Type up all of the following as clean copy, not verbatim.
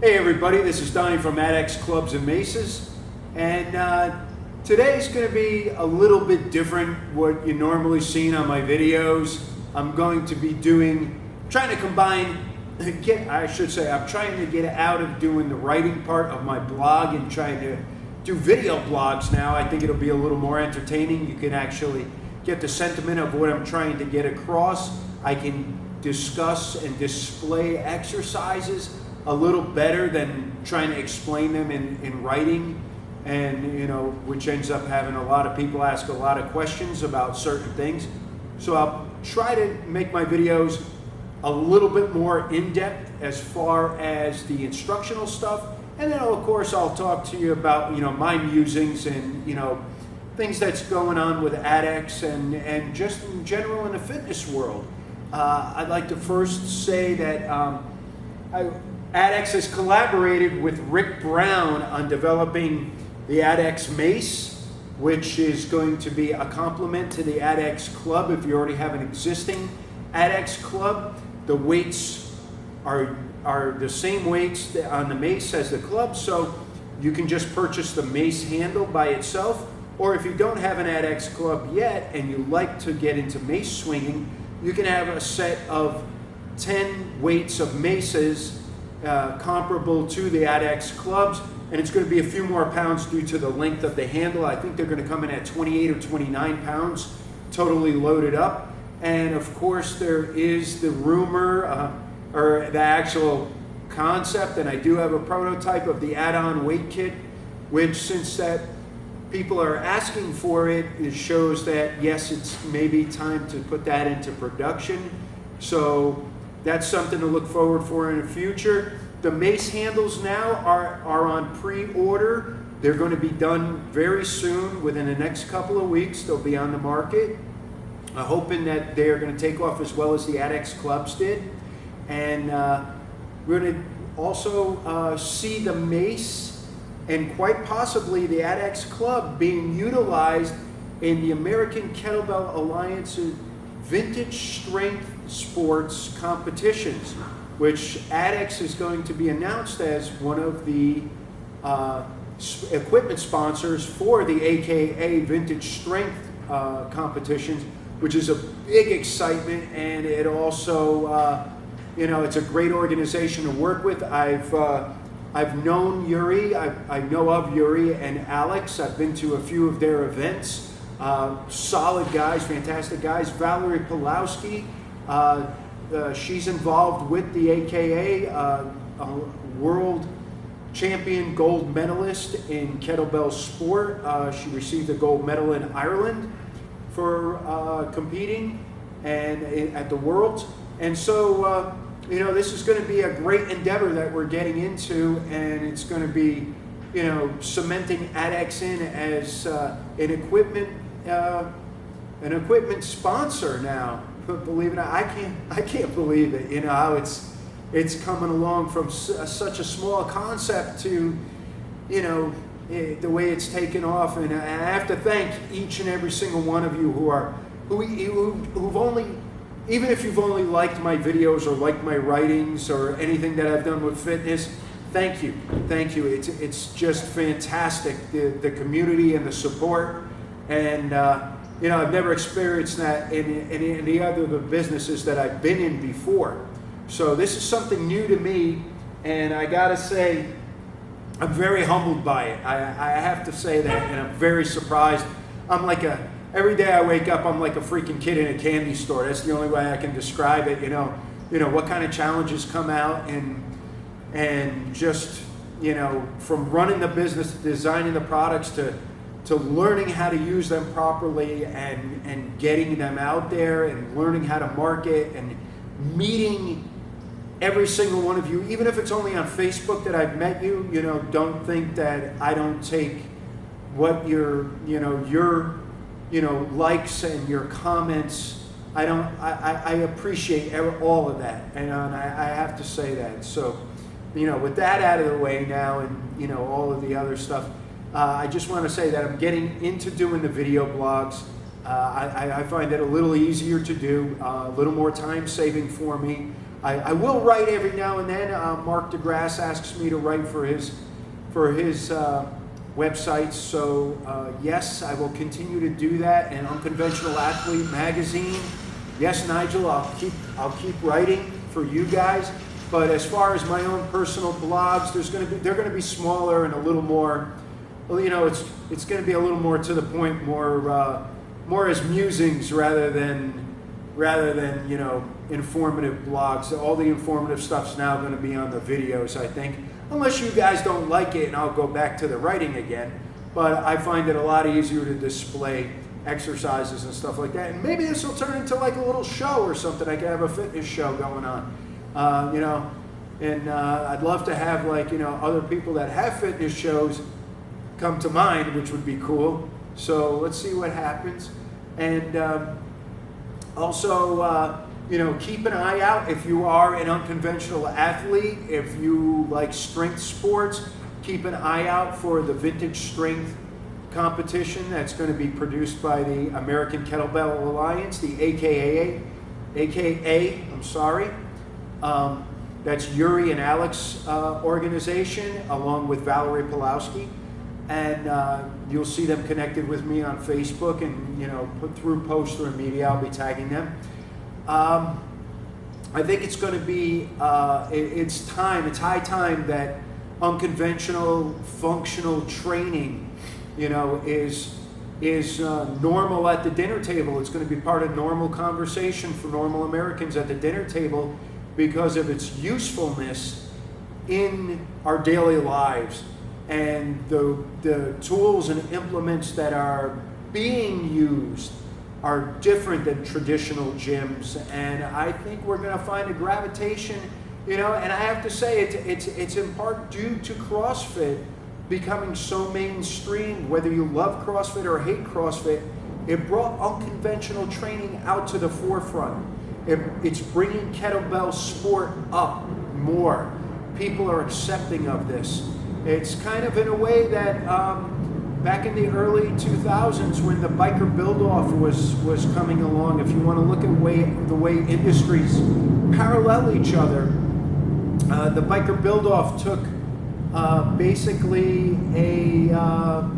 Hey everybody, this is Donnie from Adex Clubs and Maces, and today's going to be a little bit different what you normally see on my videos. I'm going to be trying to combine, I'm trying to get out of doing the writing part of my blog and trying to do video blogs now. I think it'll be a little more entertaining. You can actually get the sentiment of what I'm trying to get across. I can discuss and display exercises a little better than trying to explain them in writing, and which ends up having a lot of people ask a lot of questions about certain things. So I'll try to make my videos a little bit more in-depth as far as the instructional stuff, and then of course I'll talk to you about my musings and things that's going on with Adex and just in general in the fitness world. I'd like to first say that Adex has collaborated with Rick Brown on developing the Adex Mace, which is going to be a complement to the Adex Club. If you already have an existing Adex Club, the weights are the same weights on the Mace as the Club, so you can just purchase the Mace handle by itself, or if you don't have an Adex Club yet and you like to get into mace swinging, you can have a set of 10 weights of maces comparable to the Adex Clubs, and it's going to be a few more pounds due to the length of the handle. I think they're going to come in at 28 or 29 pounds totally loaded up. And of course there is the rumor or the actual concept, and I do have a prototype of the add-on weight kit, which since that people are asking for it, it shows that yes, it's maybe time to put that into production. So that's something to look forward for in the future. The Mace handles now are on pre-order. They're going to be done very soon, within the next couple of weeks. They'll be on the market. I'm hoping that they're going to take off as well as the Adex Clubs did. And we're going to also see the Mace and quite possibly the Adex Club being utilized in the American Kettlebell Alliance's Vintage Strength Sports competitions, which Adex is going to be announced as one of the equipment sponsors for the AKA Vintage Strength competitions, which is a big excitement, and it also it's a great organization to work with. I've known Yuri, I know of Yuri and Alex. I've been to a few of their events. Solid guys, fantastic guys. Valerie Pulowski, she's involved with the AKA, a world champion gold medalist in kettlebell sport. She received a gold medal in Ireland for competing and at the Worlds. And so, this is going to be a great endeavor that we're getting into, and it's going to be, cementing Adex in as an equipment sponsor now. But believe it or not, I can't believe it. How it's coming along from such a small concept to, the way it's taken off. And I have to thank each and every single one of you who've only, even if you've only liked my videos or liked my writings or anything that I've done with fitness, thank you. It's just fantastic, the community and the support. And I've never experienced that in any other of the businesses that I've been in before. So this is something new to me, and I gotta say, I'm very humbled by it. I have to say that, and I'm very surprised. Every day I wake up, I'm like a freaking kid in a candy store. That's the only way I can describe it. What kind of challenges come out, and just, from running the business, designing the products, to learning how to use them properly and getting them out there and learning how to market and meeting every single one of you, even if it's only on Facebook that I've met you. Don't think that I don't take what your likes and your comments. I appreciate all of that, and I have to say that. So, with that out of the way now, and all of the other stuff, I just want to say that I'm getting into doing the video blogs. I find it a little easier to do, a little more time saving for me. I will write every now and then. Mark DeGrasse asks me to write for his websites, so yes, I will continue to do that. And Unconventional Athlete magazine, yes, Nigel, I'll keep writing for you guys. But as far as my own personal blogs, they're going to be smaller and a little more. Well, you know, it's going to be a little more to the point, more as musings rather than you know, informative blogs. All the informative stuff's now going to be on the videos, I think, unless you guys don't like it, and I'll go back to the writing again. But I find it a lot easier to display exercises and stuff like that. And maybe this will turn into like a little show or something. I could have a fitness show going on, you know. And I'd love to have, like, you know, other people that have fitness shows come to mind, which would be cool. So let's see what happens. And also, you know, keep an eye out if you are an unconventional athlete. If you like strength sports, keep an eye out for the vintage strength competition that's going to be produced by the American Kettlebell Alliance, the AKA, I'm sorry. That's Yuri and Alex organization, along with Valerie Pulowski. And you'll see them connected with me on Facebook, and, you know, put through poster and media, I'll be tagging them. I think it's going to be, it's high time that unconventional functional training, you know, is normal at the dinner table. It's going to be part of normal conversation for normal Americans at the dinner table because of its usefulness in our daily lives. And the tools and implements that are being used are different than traditional gyms, and I think we're going to find a gravitation, you know. And I have to say, it's in part due to CrossFit becoming so mainstream. Whether you love CrossFit or hate CrossFit, it brought unconventional training out to the forefront. It's bringing kettlebell sport up more. People are accepting of this. It's kind of in a way that back in the early 2000s, when the biker build-off was coming along, if you want to look at the way industries parallel each other, the biker build-off took basically how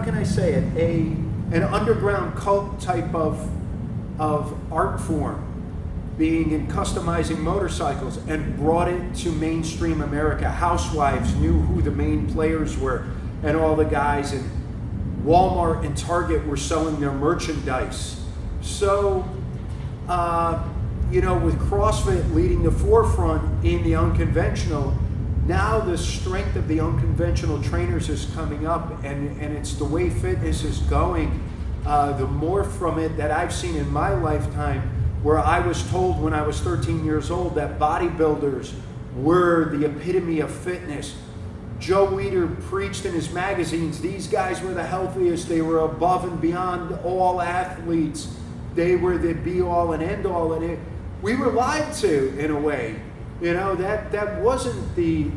can I say it, an underground cult type of art form, being in customizing motorcycles, and brought it to mainstream America. Housewives knew who the main players were, and all the guys in Walmart and Target were selling their merchandise. So, you know, with CrossFit leading the forefront in the unconventional, now the strength of the unconventional trainers is coming up, and it's the way fitness is going. The more from it that I've seen in my lifetime, where I was told when I was 13 years old that bodybuilders were the epitome of fitness. Joe Weider preached in his magazines, these guys were the healthiest, they were above and beyond all athletes, they were the be-all and end-all, and we were lied to in a way. You know, that wasn't the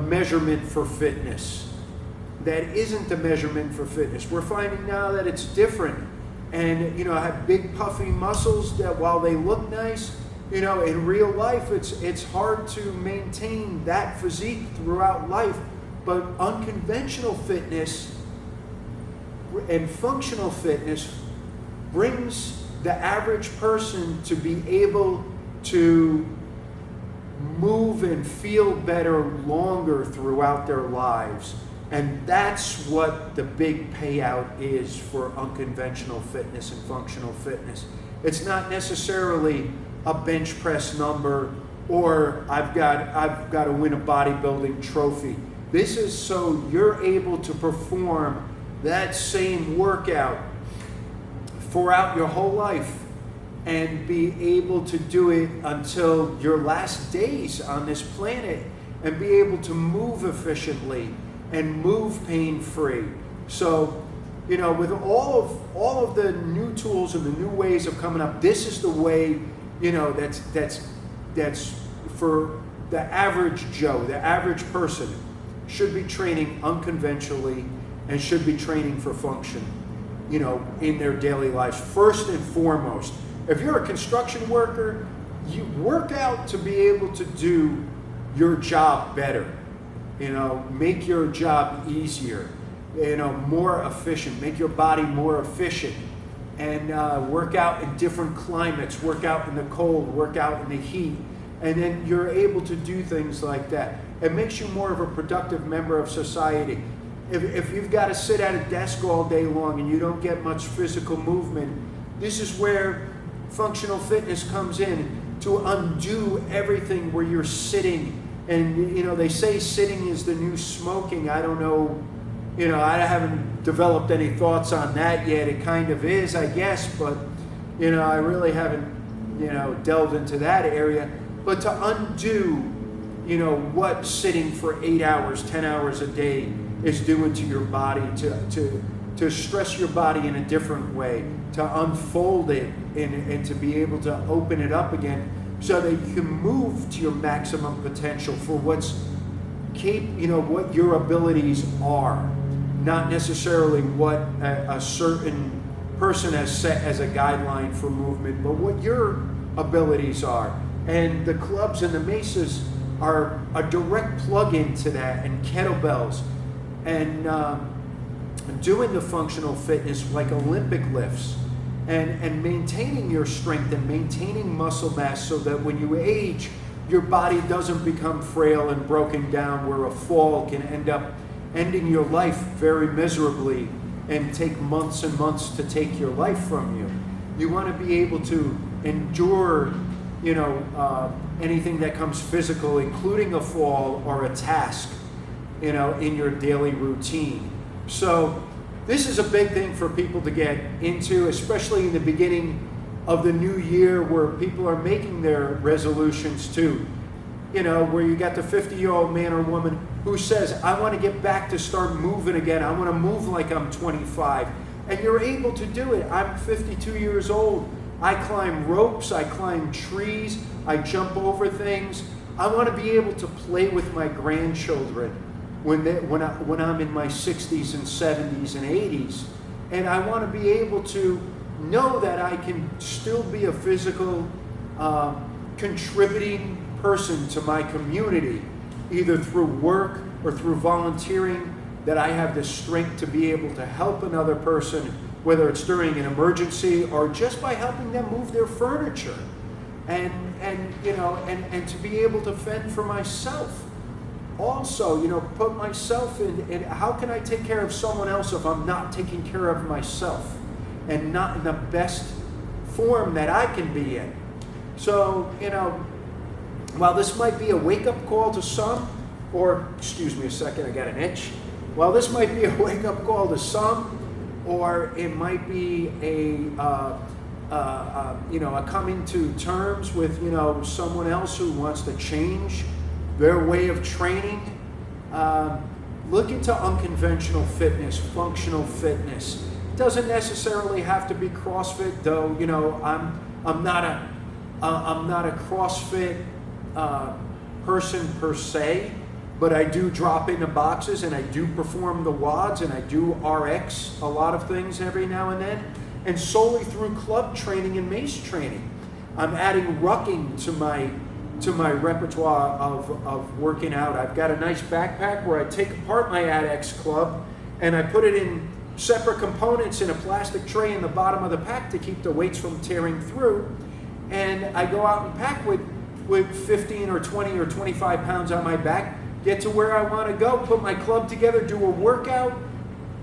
measurement for fitness. That isn't the measurement for fitness. We're finding now that it's different. And, you know, have big puffy muscles that, while they look nice, you know, in real life it's hard to maintain that physique throughout life. But unconventional fitness and functional fitness brings the average person to be able to move and feel better longer throughout their lives. And that's what the big payout is for unconventional fitness and functional fitness. It's not necessarily a bench press number or I've got to win a bodybuilding trophy. This is so you're able to perform that same workout throughout your whole life and be able to do it until your last days on this planet, and be able to move efficiently and move pain-free. So, you know, with all of the new tools and the new ways of coming up, this is the way, you know, that's for the average Joe, the average person should be training unconventionally and should be training for function. in their daily lives. First and foremost, if you're a construction worker, you work out to be able to do your job better, make your job easier, more efficient, make your body more efficient, and work out in different climates, work out in the cold, work out in the heat, and then you're able to do things like that. It makes you more of a productive member of society. If you've got to sit at a desk all day long and you don't get much physical movement, this is where functional fitness comes in to undo everything where you're sitting. And they say sitting is the new smoking. I don't know, I haven't developed any thoughts on that yet. It kind of is, I guess, but I really haven't delved into that area. But to undo what sitting for 8 hours, 10 hours a day is doing to your body, to stress your body in a different way, to unfold it and to be able to open it up again so that you can move to your maximum potential for what your abilities are, not necessarily what a certain person has set as a guideline for movement, but what your abilities are. And the clubs and the maces are a direct plug-in to that, and kettlebells, and doing the functional fitness like Olympic lifts, and maintaining your strength and maintaining muscle mass so that when you age, your body doesn't become frail and broken down where a fall can end up ending your life very miserably and take months and months to take your life from you. You want to be able to endure anything that comes physical, including a fall or a task, in your daily routine. So this is a big thing for people to get into, especially in the beginning of the new year where people are making their resolutions too. Where you got the 50-year-old man or woman who says, I want to get back to start moving again. I want to move like I'm 25. And you're able to do it. I'm 52 years old. I climb ropes, I climb trees, I jump over things. I want to be able to play with my grandchildren when I'm in my 60s and 70s and 80s. And I want to be able to know that I can still be a physical, contributing person to my community, either through work or through volunteering, that I have the strength to be able to help another person, whether it's during an emergency or just by helping them move their furniture, and to be able to fend for myself. Also, put myself in how can I take care of someone else if I'm not taking care of myself and not in the best form that I can be in. So, while this might be a wake-up call to some, or, excuse me a second, I got an itch. While this might be a wake-up call to some, or it might be a coming to terms with, someone else who wants to change their way of training, look into unconventional fitness, functional fitness. It doesn't necessarily have to be CrossFit, though. I'm not a CrossFit person per se, but I do drop into boxes and I do perform the WODs and I do RX a lot of things every now and then, and solely through club training and mace training. I'm adding rucking to my repertoire of working out. I've got a nice backpack where I take apart my Adex club and I put it in separate components in a plastic tray in the bottom of the pack to keep the weights from tearing through. And I go out and pack with 15 or 20 or 25 pounds on my back, get to where I want to go, put my club together, do a workout,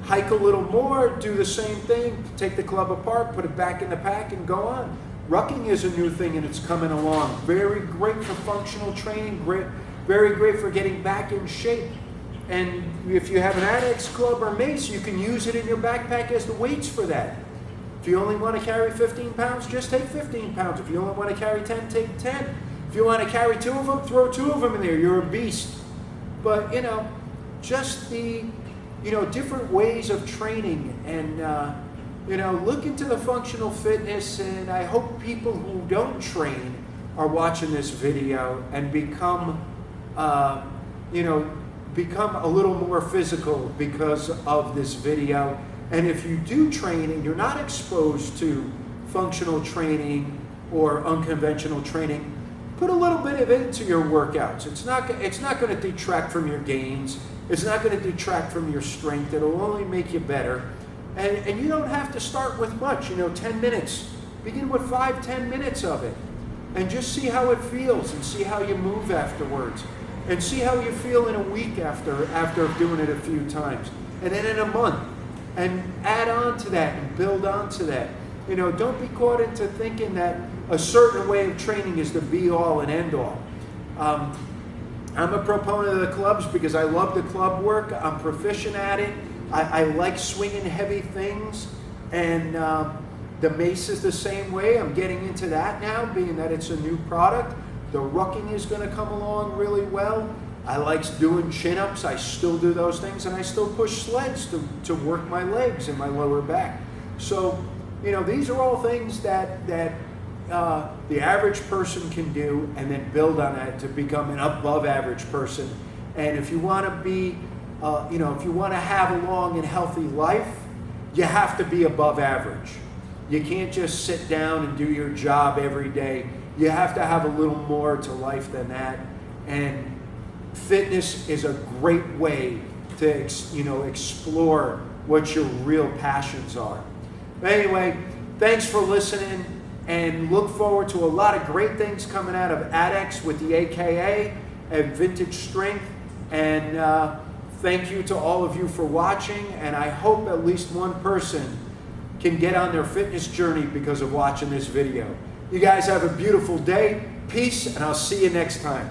hike a little more, do the same thing, take the club apart, put it back in the pack, and go on. Rucking is a new thing and it's coming along. Very great for functional training, very great for getting back in shape. And if you have an Adex club or mace, you can use it in your backpack as the weights for that. If you only want to carry 15 pounds, just take 15 pounds. If you only want to carry 10, take 10. If you want to carry 2 of them, throw 2 of them in there. You're a beast. But, just the, different ways of training and, look into the functional fitness. And I hope people who don't train are watching this video and become a little more physical because of this video And if you do train and you're not exposed to functional training or unconventional training, put a little bit of it into your workouts. It's not going to detract from your gains. It's not going to detract from your strength. It'll only make you better. And you don't have to start with much, 10 minutes. Begin with 5-10 minutes of it. And just see how it feels and see how you move afterwards. And see how you feel in a week after doing it a few times. And then in a month. And add on to that and build on to that. Don't be caught into thinking that a certain way of training is the be-all and end-all. I'm a proponent of the clubs because I love the club work. I'm proficient at it. I like swinging heavy things. And the Mace is the same way. I'm getting into that now, being that it's a new product. The rucking is going to come along really well. I like doing chin-ups. I still do those things, and I still push sleds to work my legs and my lower back. So, these are all things that the average person can do, and then build on that to become an above average person. And if you want to be, if you want to have a long and healthy life, you have to be above average. You can't just sit down and do your job every day. You have to have a little more to life than that. And fitness is a great way to explore what your real passions are. But anyway, thanks for listening, and look forward to a lot of great things coming out of Adex with the AKA and Vintage Strength. And thank you to all of you for watching, and I hope at least one person can get on their fitness journey because of watching this video. You guys have a beautiful day. Peace, and I'll see you next time.